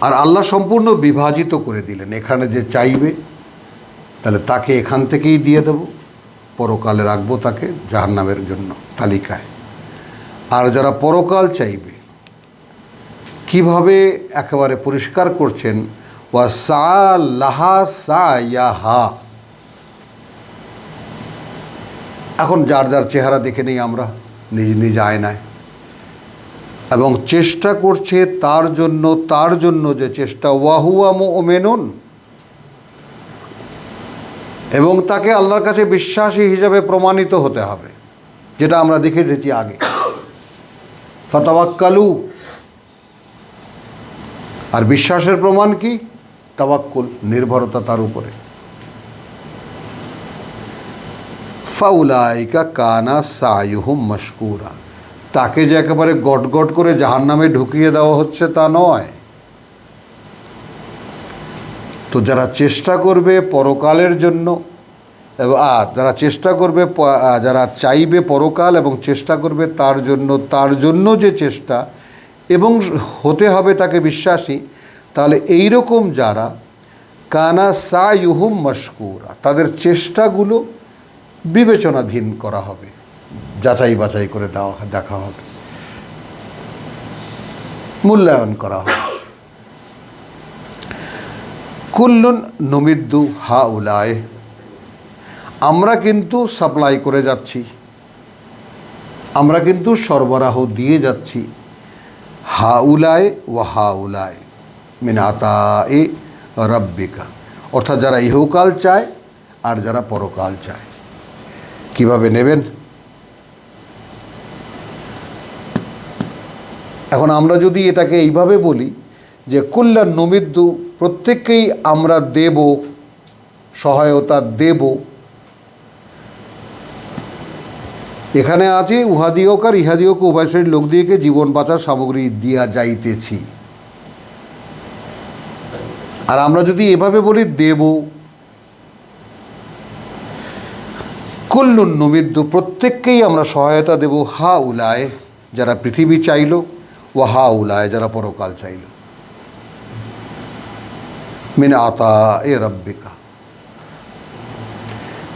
আর আল্লাহ সম্পূর্ণ বিভাজিত করে দিলেন, এখানে যে চাইবে তাহলে তাকে এখান থেকেই দিয়ে দেব, পরকালে রাখবো তাকে জাহান্নামের জন্য তালিকায়। আর যারা পরকাল চাইবে, কিভাবে একেবারে পরিষ্কার করছেন, ওয়াসালাহা সায়াহা। এখন যার যার চেহারা দেখে নেই আমরা নিজ নিজ আয়নায়, এবং চেষ্টা করছে তার জন্য যে চেষ্টা, ওয়াহুয়া মুমিনুন, এবং তাকে আল্লাহর কাছে বিশ্বাসী হিসাবে প্রমাণিত হতে হবে, যেটা আমরা দেখে এসেছি আগে। ফাতাওয়াক্কালু, আর বিশ্বাসের প্রমাণ কি? তাওয়াক্কুল, নির্ভরতা তার উপরে। ফাউলাইকা কানা সায়ুহুম মাশকুরা, তাকে যে একেবারে গটগট করে জাহান্নামে ঢুকিয়ে দেওয়া হচ্ছে তা নয়। তো যারা চেষ্টা করবে পরকালের জন্য এবং যারা চেষ্টা করবে যারা চাইবে পরকাল এবং চেষ্টা করবে তার জন্য যে চেষ্টা এবং হতে হবে তাকে বিশ্বাসী, তাহলে এই রকম যারা কানা সায়ুহুম মাশকুরা, তাদের চেষ্টাগুলো বিবেচনাধীন করা হবে, যাচাই বাছাই করে দেখা হবে, মূল্যায়ন করা হবে। কুল্লুন নুমিদ্দু হাউলায়, আমরা কিন্তু সাপ্লাই করে যাচ্ছি, আমরা কিন্তু সরবরাহ দিয়ে যাচ্ছি, হাউলায় ওয়া হাউলায় মিন আতায়ে রাব্বিকা, অর্থাৎ যারা ইহকাল চায় আর যারা পরকাল চায়। কিভাবে নেবেন? এখন আমরা যদি এটাকে এইভাবে বলি যে কুল্লান নুমিদ্দু, প্রত্যেককেই আমরা দেব, সহায়তা দেব, এখানে আছে উহাদিওক আর ইহাদিওক উভয় শ্রেণীর লোক দিয়েকে জীবন বাঁচার সামগ্রী দিয়া যাইতেছি। আর আমরা যদি এভাবে বলি দেব, কুল্লুন নুমিদ্দু, প্রত্যেককেই আমরা সহায়তা দেব, হা উলায় যারা পৃথিবী চাইল, ও হা উলায় যারা পরকাল চাইল, মিন আতায়ে রাব্বিকা।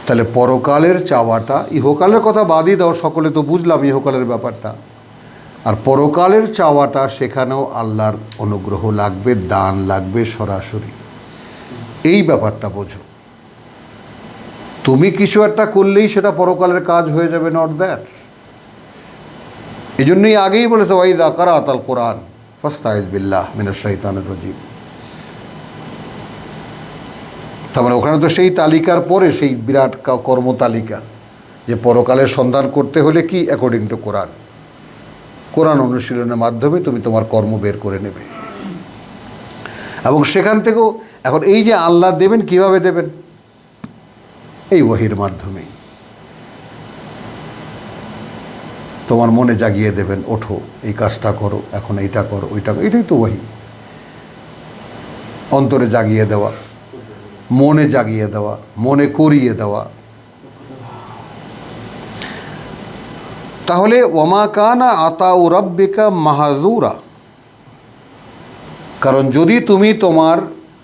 তাহলে পরকালের চাওয়াটা, ইহকালের কথা বাদই দাও, সকলে তো বুঝলাম ইহকালের ব্যাপারটা, আর পরকালের চাওয়াটা সেখানেও আল্লাহর অনুগ্রহ লাগবে, দান লাগবে সরাসরি, এই ব্যাপারটা বোঝো। তুমি কিছু একটা করলেই সেটা পরকালের কাজ হয়ে যাবে, নট দ্যাট। এই জন্যই আগেই বলেছে ওয়াইদা কারাতাল কোরআন ফাস্তাইজ বিল্লাহ মিনাশ শাইতানির রাজিম। তার মানে ওখানে তো সেই তালিকার পরে সেই বিরাট কর্মতালিকা, যে পরকালের সন্ধান করতে হলে কি, অ্যাকর্ডিং টু কোরআন, কোরআন অনুশীলনের মাধ্যমে তুমি তোমার কর্ম বের করে নেবে। এবং সেখান থেকেও এখন এই যে আল্লাহ দেবেন, কিভাবে দেবেন? এই ওহীর মাধ্যমে তোমার মনে জাগিয়ে দেবেন, ওঠো এই কাজটা করো, এখন এইটা করো, ওইটা করো, এটাই তো ওহী। অন্তরে জাগিয়ে দেওয়া, মনে জাগিয়ে দেওয়া, মনে করিয়ে দেওয়া। তাহলে ওমা কানা আতাউ রাব্বিকা মাহযুরা, কারণ যদি তুমি তোমার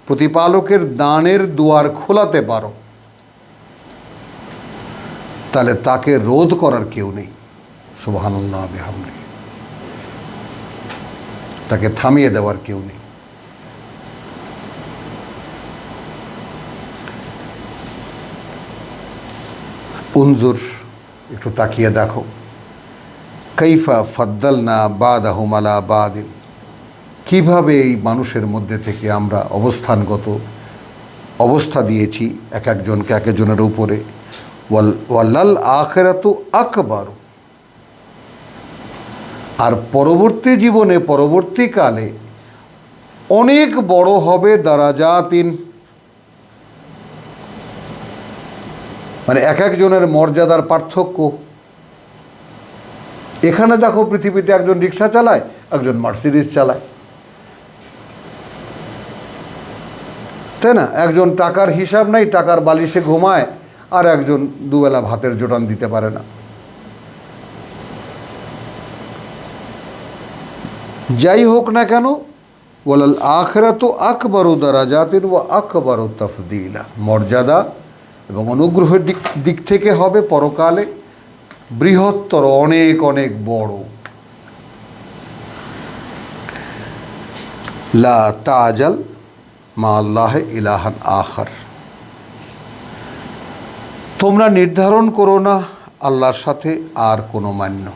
প্রতিপালকের দানের দুয়ার খোলাতে পারো, তাহলে তাকে রোধ করার কেউ নেই। সুবহানাল্লাহ বিহামদিহি, তাকে থামিয়ে দেওয়ার কেউ নেই। উনজুর, একটু তাকিয়ে দেখো, কাইফা ফাদ্দালনা বাদাহুম আলা বাদিন, কীভাবে এই মানুষের মধ্যে থেকে আমরা অবস্থানগত অবস্থা দিয়েছি এক একজনকে এক একজনের উপরে। ওয়াল্লাল আখিরাতু আকবার, আর পরবর্তী জীবনে পরবর্তীকালে অনেক বড় হবে দারাজাতিন, মানে এক একজনের মর্যাদার পার্থক্য। এখানে দেখো পৃথিবীতে একজন রিক্সা চালায়, একজন মার্সিডিজ চালায়, তাই না? একজন টাকার হিসাব নাই, টাকার বালিশে ঘুমায়, আর একজন দুবেলা ভাতের জোটান দিতে পারে না। যাই হোক না কেন, ওয়ালাল আখিরাতু আকবারু দারাজাতিন ওয়া আকবারু তাফদীলা, মর্যাদা এবং অনুগ্রহের দিক থেকে হবে পরকালে বৃহত্তর, অনেক অনেক বড়। লা তাজাল মা আল্লাহে ইলাহান আখার, তোমরা নির্ধারণ করো না আল্লাহর সাথে আর কোনো মান্য।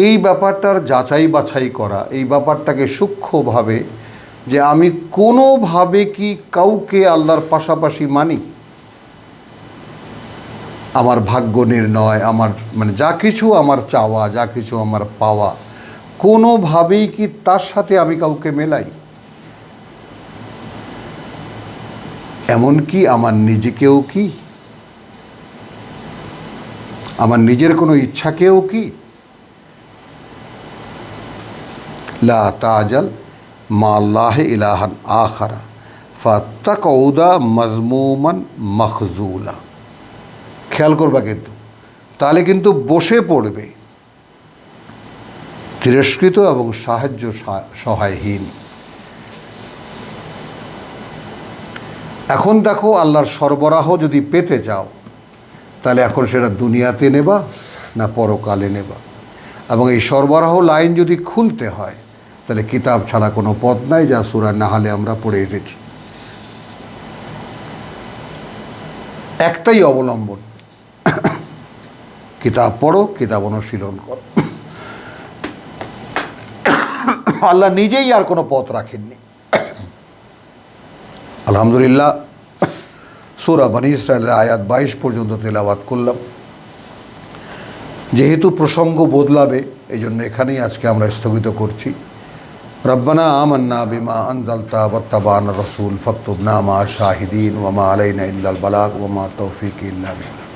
এই ব্যাপারটার যাচাই বাছাই করা, এই ব্যাপারটাকে সূক্ষ্মভাবে, যে আমি কোনোভাবে কি কাউকে আল্লাহর পাশাপাশি মানি? আমার ভাগ্য নির্ণয়, আমার মানে যা কিছু আমার চাওয়া, যা কিছু আমার পাওয়া, কোনোভাবেই কি তার সাথে আমি কাউকে মেলাই? এমনকি আমার নিজেকেও কি, আমার নিজের কোনো ইচ্ছাকেও কি? লা তাজাল মা আল্লাহি ইলাহান আখারা ফাত্তাকউদা মাজমুমান মখজুলা। খেয়াল করবা কিন্তু, তাহলে কিন্তু বসে পড়বে তিরস্কৃত এবং সাহায্য সহায়হীন। এখন দেখো, আল্লাহর সরবরাহ যদি পেতে যাও, তাহলে এখন সেটা দুনিয়াতে নেবা না পরকালে নেবা। এবং এই সরবরাহ লাইন যদি খুলতে হয়, তাহলে কিতাব ছাড়া কোনো পথ নাই, যা সূরা নাহলে আমরা পড়ে এসেছি। একটাই অবলম্বন, কিতাব পড়ো, কিতাব অনুশীলন করো। আল্লাহ নিজেই আর কোনো পথ রাখেননি। আলহামদুলিল্লাহ, সূরা বনী ইসরাঈলের আয়াত 22 পর্যন্ত তেলাওয়াত করলাম। যেহেতু প্রসঙ্গ বদলাবে, এই জন্য এখানেই আজকে আমরা স্থগিত করছি। রব্বানা আমান্না বিমা আনজালতা ওয়াত্তাবা'না রাসূল ফাকতুবনা মা শাহিদিন ওয়া মা আলাইনা ইল্লাল বালাগ ওয়া মা তৌফিকি ইল্লা বিল্লাহ।